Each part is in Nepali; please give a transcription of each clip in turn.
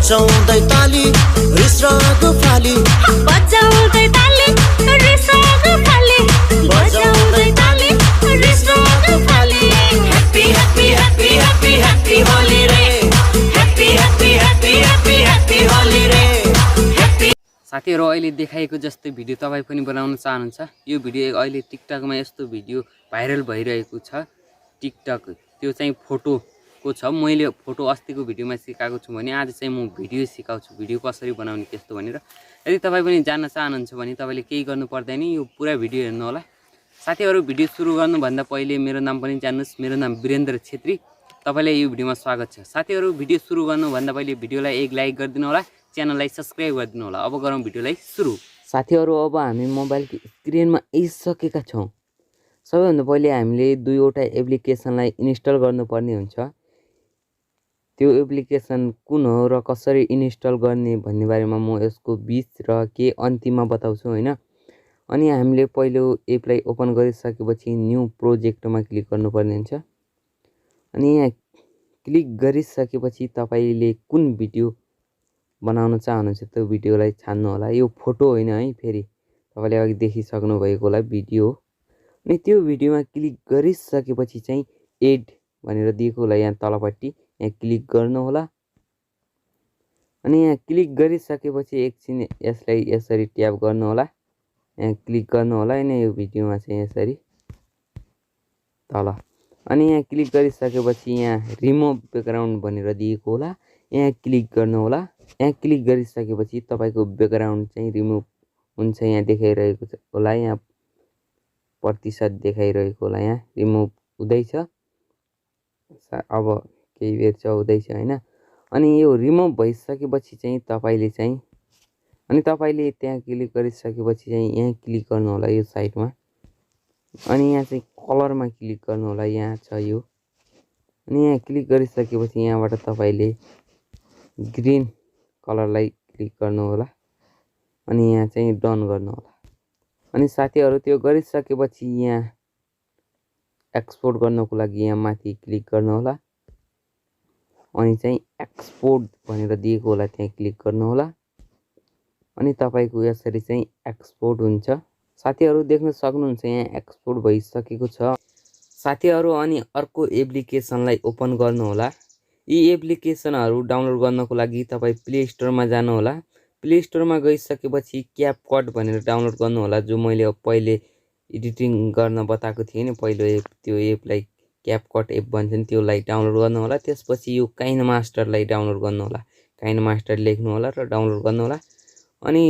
बजाउँदै ताली रिस राग फाली बजाउँदै ताली रिस राग फाली बजाउँदै ताली रिस राग फाली happy happy happy happy happy Holi रे happy happy happy happy happy Holi रे ह्याप्पी। साथीहरु अहिले देखाएको जस्तै भिडियो तपाई पनि बनाउन चाहनुहुन्छ यो भिडियो अहिले टिकटकमा यस्तो भिडियो भाइरल भइरहेको छ टिकटक त्यो चाहिँ फोटोको छ मैले फोटो अस्तिको भिडियोमा सिकाएको छु भने आज चाहिँ म भिडियो सिकाउँछु भिडियो कसरी बनाउने त्यस्तो भनेर यदि तपाई पनि जान्न चाहनुहुन्छ भने तपाईले केही गर्नु पर्दैन यो पुरा भिडियो हेर्नु होला साथीहरु भिडियो सुरु गर्नुभन्दा पहिले मेरो नाम पनि जान्नुस् मेरो नाम वीरेन्द्र छेत्री तपाईलाई यो भिडियोमा स्वागत छ साथीहरु भिडियो सुरु गर्नुभन्दा पहिले भिडियोलाई एक लाइक गरिदिनु होला च्यानललाई सब्स्क्राइब गरिदिनु होला अब गरौँ भिडियोलाई सुरु साथीहरु अब हामी मोबाइलको स्क्रिनमा आइसकेका छौं सबैभन्दा पहिले हामीले दुईवटा एप्लिकेसनलाई इन्स्टल गर्नुपर्ने हुन्छ त्यो एप्लिकेसन कुन हो र कसरी इन्स्टल गर्ने भन्ने बारेमा म यसको बीच र के अन्तिममा बताउँछु हैन अनि हामीले पहिलो एपलाई ओपन गरिसकेपछि न्यू प्रोजेक्टमा क्लिक गर्नुपर्ने हुन्छ अनि यहाँ क्लिक गरिसकेपछि तपाईले कुन भिडियो बनाउन चाहनुहुन्छ त्यो भिडियोलाई छान्नु होला यो फोटो हैन है फेरि तपाईले अघि देखिसक्नु भएको होला भिडियो अनि त्यो भिडियोमा क्लिक गरिसकेपछि चाहिँ एड भनेर दिएको होला यहाँ तलपट्टि यहाँ क्लिक गर्नु होला अनि यहाँ क्लिक गरिसकेपछि एकछिन यसलाई यसरी ट्याप गर्नु होला यहाँ क्लिक गर्नु होला हैन यो भिडियोमा चाहिँ यसरी तल अनि यहाँ क्लिक गरिसकेपछि यहाँ रिमुभ ब्याकग्राउन्ड भनेर दिएको होला यहाँ क्लिक गर्नु होला यहाँ क्लिक गरिसकेपछि तपाईको ब्याकग्राउन्ड चाहिँ रिमुभ हुन्छ यहाँ देखाइरहेको होला यहाँ प्रतिशत देखाइरहेको होला यहाँ रिमुभ हुँदैछ अब केही बेर चाहिँ हुँदैछ हैन अनि यो रिमुभ भइसकेपछि चाहिँ तपाईले चाहिँ अनि तपाईले त्यहाँ क्लिक गरिसकेपछि चाहिँ यहाँ क्लिक गर्नु होला यो साइडमा अनि यहाँ चाहिँ कलरमा क्लिक गर्नु होला यहाँ छ यो अनि यहाँ क्लिक गरिसकेपछि यहाँबाट तपाईले ग्रीन कलरलाई क्लिक गर्नु होला अनि यहाँ चाहिँ डन गर्नु होला अनि साथीहरु त्यो गरिसकेपछि यहाँ एक्सपोर्ट गर्नको लागि यहाँ माथि क्लिक गर्नु होला अनि चाहिँ एक्सपोर्ट भनेर दिएको होला त्यहाँ क्लिक गर्नु होला अनि तपाईको यसरी चाहिँ एक्सपोर्ट हुन्छ साथीहरु देख्न सक्नुहुन्छ यहाँ एक्सपोर्ट भइसकेको छ साथीहरु अनि अर्को एप्लिकेसनलाई ओपन गर्नु होला यी एप्लिकेसनहरु डाउनलोड गर्नको लागि तपाई प्ले स्टोरमा जानु होला प्ले स्टोरमा गइसकेपछि क्यापकट भनेर डाउनलोड गर्नु होला जो मैले पहिले एडिटिङ गर्न बताएको थिएँ नि पहिलो एप त्यो एपलाई क्यापकट एप भन्छ नि त्यसलाई डाउनलोड गर्नु होला त्यसपछि यो काइन मास्टरलाई डाउनलोड गर्नु होला काइन मास्टर लेख्नु होला र डाउनलोड गर्नु होला अनि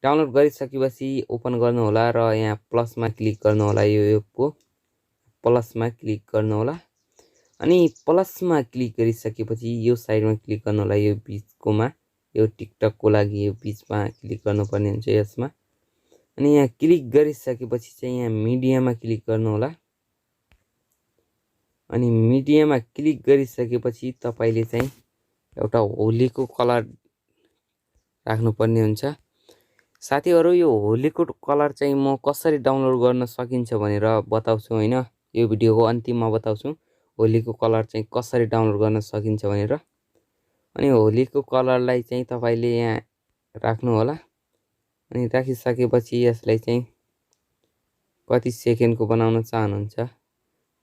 डाउनलोड गरिसकेपछि ओपन गर्नु होला र यहाँ प्लसमा क्लिक गर्नु होला यो एपको प्लसमा क्लिक गर्नु होला अनि प्लसमा क्लिक गरिसकेपछि यो साइडमा क्लिक गर्नु होला यो बीचकोमा यो टिकटकको लागि यो बीचमा क्लिक गर्नुपर्ने हुन्छ यसमा अनि यहाँ क्लिक गरिसकेपछि चाहिँ यहाँ मिडियामा क्लिक गर्नु होला अनि मिडियामा क्लिक गरिसकेपछि तपाईले चाहिँ एउटा होलीको कलर राख्नुपर्ने हुन्छ साथीहरु यो होलीको कलर चाहिँ म कसरी डाउनलोड गर्न सकिन्छ भनेर बताउँछु हैन यो भिडियोको अन्तिममा बताउँछु होलीको कलर चाहिँ कसरी डाउनलोड गर्न सकिन्छ भनेर अनि होलीको कलरलाई चाहिँ तपाईले यहाँ राख्नु होला अनि राखिसकेपछि यसलाई चाहिँ कति सेकेन्डको बनाउन चाहनुहुन्छ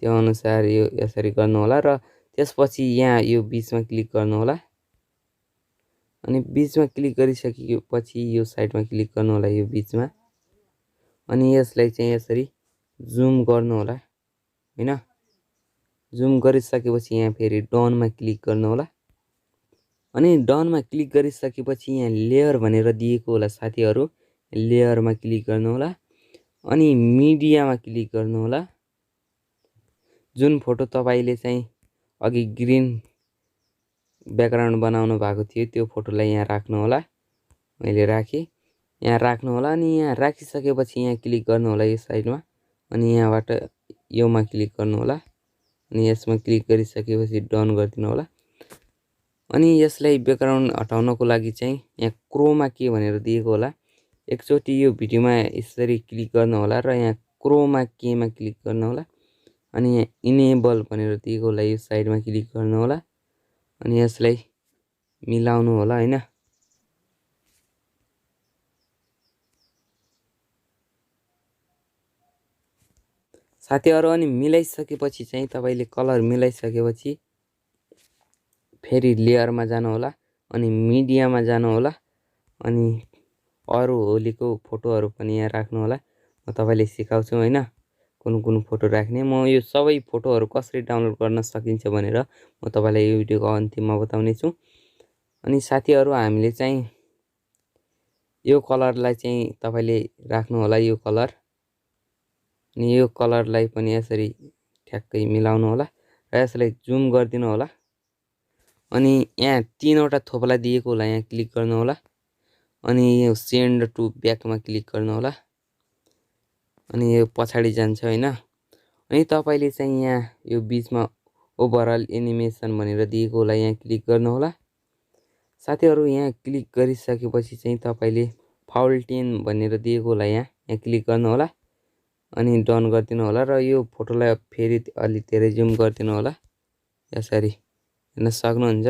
त्यो अनुसार यो यसरी गर्नु होला र त्यसपछि यहाँ यो बीचमा क्लिक गर्नु होला अनि बीचमा क्लिक गरिसकेपछि यो साइडमा क्लिक गर्नु होला यो बीचमा अनि यसलाई चाहिँ यसरी जुम गर्नु होला हैन जुम गरिसकेपछि यहाँ फेरि डनमा क्लिक गर्नु होला अनि डनमा क्लिक गरिसकेपछि यहाँ लेयर भनेर दिएको होला साथीहरु लेयरमा क्लिक गर्नु होला अनि मिडियामा क्लिक गर्नु होला जुन फोटो तपाईले चाहिँ अघि ग्रीन ब्याकग्राउन्ड बनाउनु भएको थियो त्यो फोटोलाई यहाँ राख्नु होला मैले राखे यहाँ राख्नु होला अनि यहाँ राखिसकेपछि यहाँ क्लिक गर्नु होला यो साइडमा अनि यहाँबाट योमा क्लिक गर्नु होला अनि यसमा क्लिक गरिसकेपछि डन गरिदिनु होला अनि यसलाई ब्याकग्राउन्ड हटाउनको लागि चाहिँ यहाँ क्रोमा के भनेर दिएको होला एकचोटी यो भिडियोमा यसरी क्लिक गर्नु होला र यहाँ क्रोमा केमा क्लिक गर्नु होला अनि यहाँ इनेबल भनेर दिएको होला यो साइडमा क्लिक गर्नु होला अनि यसलाई मिलाउनु होला हैन। साथीहरु अनि मिलाइसकेपछि चाहिँ तपाईले कलर मिलाइसकेपछि फेरि लेयरमा जानु होला अनि मिडियामा जानु होला अनि अरु होलीको फोटोहरु पनि यहाँ राख्नु होला। म तपाईलाई सिकाउँछु हैन कुन कुन फोटो राख्ने। म यो सबै फोटोहरु कसरी डाउनलोड गर्न सकिन्छ भनेर म तपाईलाई यो भिडियोको अन्तिममा बताउने छु। अनि साथीहरु हामीले चाहिँ यो कलरलाई चाहिँ तपाईले राख्नु होला यो कलर। अनि यो कलरलाई पनि यसरी ठ्याक्कै मिलाउनु होला र यसलाई जुम गरिदिनु होला। अनि यहाँ तीनवटा थोपला दिएको होला यहाँ क्लिक गर्नु होला अनि यो सेन्ड टु ब्याकमा क्लिक गर्नु होला अनि यो पछाडी जान्छ हैन। अनि तपाईले चाहिँ यहाँ यो बीचमा ओभरअल एनिमेसन भनेर दिएको होला यहाँ क्लिक गर्नु होला। साथीहरु यहाँ क्लिक गरिसकेपछि चाहिँ तपाईले फाउल्टेन भनेर दिएको होला यहाँ क्लिक गर्नु होला अनि डन गरिदिनु होला र यो फोटोलाई फेरि अलि धेरै जुम गरिदिनु होला। यसरी हेर्न सक्नुहुन्छ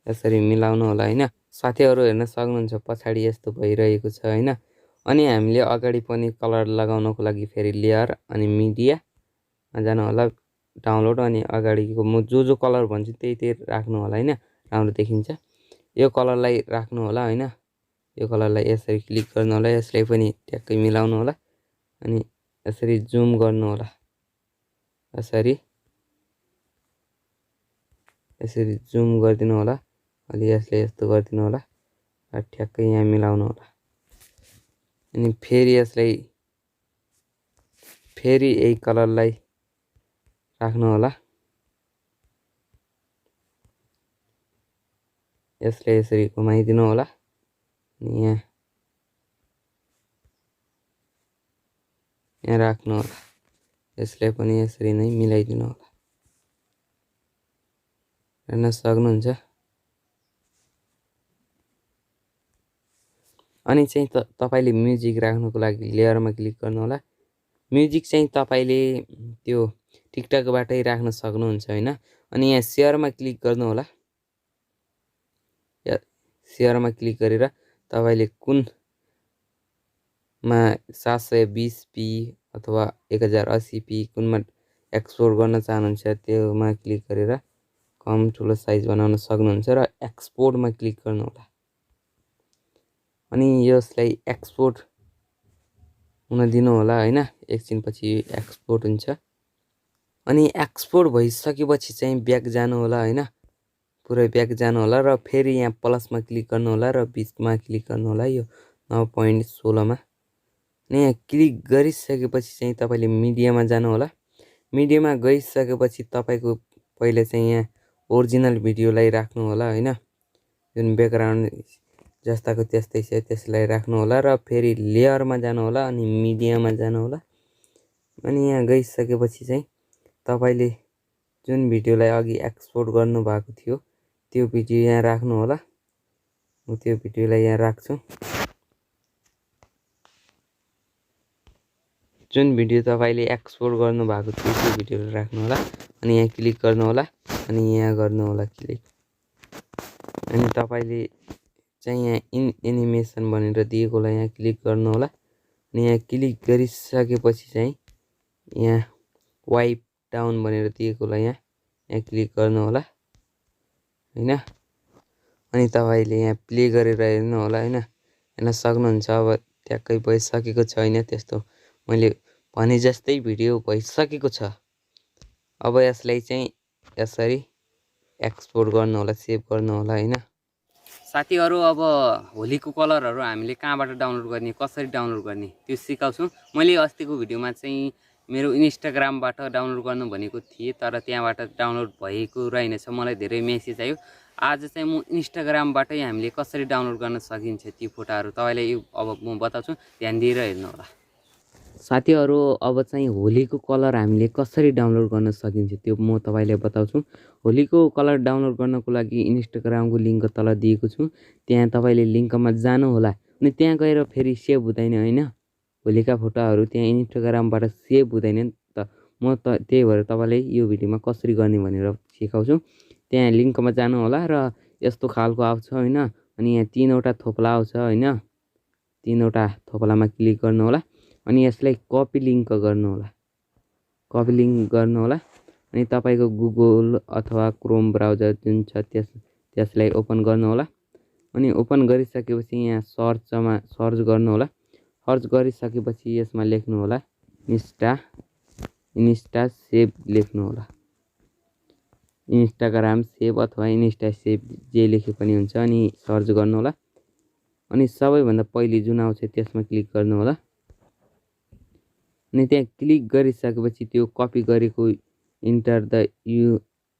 यसरी मिलाउनु होला हैन। साथीहरु हेर्न सक्नुहुन्छ पछाडी यस्तो भइरहेको छ हैन। अनि हामीले अगाडि पनि कलर लगाउनको लागि फेरि लेयर अनि मिडियामा जानु होला डाउनलोड अनि अगाडिको म जो कलर भन्छु त्यही राख्नु होला हैन राम्रो देखिन्छ। यो कलरलाई राख्नु होला हैन। यो कलरलाई यसरी क्लिक गर्नु होला यसलाई पनि ट्याक्कै मिलाउनु होला अनि यसरी जुम गर्नु होला यसरी जुम गरिदिनु होला अलि यसले यस्तो गरिदिनु होला र ठ्याक्कै यहाँ मिलाउनु होला अनि फेरि यसलाई फेरि यही कलरलाई राख्नु होला यसलाई यसरी घुमाइदिनु होला अनि यहाँ राख्नु होला यसलाई पनि यसरी नै मिलाइदिनु होला। हेर्न सक्नुहुन्छ अनि चाहिँ तपाईले म्युजिक राख्नको लागि लेयरमा क्लिक गर्नु होला। म्युजिक चाहिँ तपाईले त्यो टिकटकबाटै राख्न सक्नुहुन्छ हैन। अनि यहाँ शेयरमा क्लिक गर्नु होला। शेयरमा क्लिक गरेर तपाईले कुनमा 720p अथवा 1080p कुनमा एक्सपोर्ट गर्न चाहनुहुन्छ त्योमा क्लिक गरेर कम ठुलो साइज बनाउन सक्नुहुन्छ र एक्सपोर्टमा क्लिक गर्नु होला। अनि यसलाई एक्सपोर्ट हुन दिनु होला हैन। एकछिनपछि एक्सपोर्ट हुन्छ अनि एक्सपोर्ट भइसकेपछि चाहिँ ब्याक जानु होला हैन। पुरै ब्याक जानु होला र फेरि यहाँ प्लसमा क्लिक गर्नु होला र बीचमा क्लिक गर्नु होला यो 9.16 मा। अनि यहाँ क्लिक गरिसकेपछि चाहिँ तपाईले मिडियामा जानु होला। मिडियामा गइसकेपछि तपाईको पहिले चाहिँ यहाँ ओरिजिनल भिडियोलाई राख्नु होला हैन। जुन ब्याकग्राउन्ड जस्ताको त्यस्तै छ त्यसलाई राख्नु होला र फेरि लेयरमा जानु होला अनि मिडियामा जानु होला। अनि यहाँ गइसकेपछि चाहिँ तपाईले जुन भिडियोलाई अघि एक्सपोर्ट गर्नु भएको थियो त्यो भिडियो यहाँ राख्नु होला। म त्यो भिडियोलाई यहाँ राख्छु। जुन भिडियो तपाईले एक्सपोर्ट गर्नु भएको थियो त्यो भिडियोलाई राख्नु होला अनि यहाँ क्लिक गर्नु होला अनि यहाँ गर्नु होला क्लिक। अनि तपाईले चाहिँ यहाँ इन एनिमेसन भनेर दिएको होला यहाँ क्लिक गर्नु होला अनि यहाँ क्लिक गरिसकेपछि चाहिँ यहाँ वाइप डाउन भनेर दिएको होला यहाँ क्लिक गर्नु होला हैन। अनि तपाईले यहाँ प्ले गरेर हेर्नु होला हैन। हेर्न सक्नुहुन्छ अब ट्याक्कै भइसकेको छैन त्यस्तो मैले भने जस्तै भिडियो भइसकेको छ। अब यसलाई चाहिँ यसरी एक्सपोर्ट गर्नु होला सेभ गर्नु होला हैन। साथीहरु अब होलीको कलरहरु हामीले कहाँबाट डाउनलोड गर्ने कसरी डाउनलोड गर्ने त्यो सिकाउँछु। मैले अस्तिको भिडियोमा चाहिँ मेरो इन्स्टाग्रामबाट डाउनलोड गर्नु भनेको थिएँ तर त्यहाँबाट डाउनलोड भएको रहेनछ। मलाई धेरै मेसेज आयो। आज चाहिँ म इन्स्टाग्रामबाटै हामीले कसरी डाउनलोड गर्न सकिन्छ ती फोटोहरु तपाईलाई अब म बताउँछु ध्यान दिएर हेर्नु होला। साथीहरु अब चाहिँ होलीको कलर हामीले कसरी डाउनलोड गर्न सकिन्छ त्यो म तपाईलाई बताउँछु। होलीको कलर डाउनलोड गर्नको लागि इन्स्टाग्रामको लिंक तल दिएको छु त्यहाँ तपाईले लिंकमा जानु होला। अनि त्यहाँ गएर फेरि सेभ हुँदैन हैन। होलीका फोटोहरु त्यहाँ इन्स्टाग्रामबाट सेभ हुँदैन त म त्यही भएर तपाईलाई यो भिडियोमा कसरी गर्ने भनेर सिकाउँछु। त्यहाँ लिङ्कमा जानु होला र यस्तो खालको आउँछ होइन। अनि यहाँ 3वटा थोप्ला आउँछ होइन, 3वटा थोप्लामा क्लिक गर्नु होला। अनि यसलाई कपी लिङ्क गर्नु होला, कपी लिङ्क गर्नु होला। अनि तपाईँको गुगल अथवा क्रोम ब्राउजर जुन छ त्यसलाई ओपन गर्नु होला। अनि ओपन गरिसकेपछि यहाँ सर्च गर्नु होला। सर्च गरिसकेपछि यसमा लेख्नु होला इन्स्टा सेभ लेख्नु होला। इन्स्टाग्राम सेभ अथवा इन्स्टा सेभ जे लेखे पनि हुन्छ। अनि सर्च गर्नु होला। अनि सबैभन्दा पहिले जुन आउँछ त्यसमा क्लिक गर्नु होला। अनि त्यहाँ क्लिक गरिसकेपछि त्यो कपी गरेको इन्टर द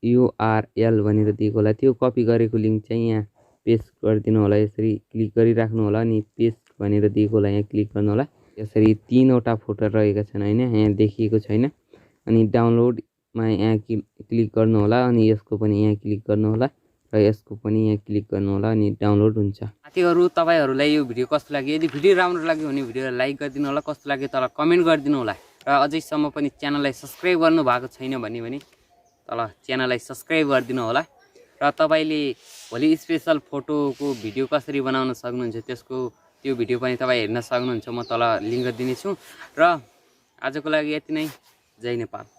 युआरएल भनेर दिएको होला, त्यो कपी गरेको लिङ्क चाहिँ यहाँ पेस्ट गरिदिनु होला। यसरी क्लिक गरिराख्नु होला। अनि पेस्ट भनेर दिएको होला, यहाँ क्लिक गर्नु होला। यसरी 3वटा फोटो रहेका छन् होइन, यहाँ देखिएको छैन। अनि डाउनलोडमा यहाँ क्लिक गर्नु होला। अनि यसको पनि यहाँ क्लिक गर्नु होला र यसको पनि यहाँ क्लिक गर्नु होला। अनि डाउनलोड हुन्छ। साथीहरू, तपाईँहरूलाई यो भिडियो कस्तो लाग्यो? यदि भिडियो राम्रो लाग्यो भने भिडियोलाई लाइक गरिदिनु होला, कस्तो लाग्यो तल कमेन्ट गरिदिनु होला। र अझैसम्म पनि च्यानललाई सब्सक्राइब गर्नु भएको छैन भने तल च्यानललाई सब्सक्राइब गरिदिनु होला। र तपाईँले भोलि स्पेसल फोटोको भिडियो कसरी बनाउन सक्नुहुन्छ त्यो भिडियो पनि तपाईँ हेर्न सक्नुहुन्छ। म तल लिङ्क दिनेछु। र आजको लागि यति नै। जय नेपाल।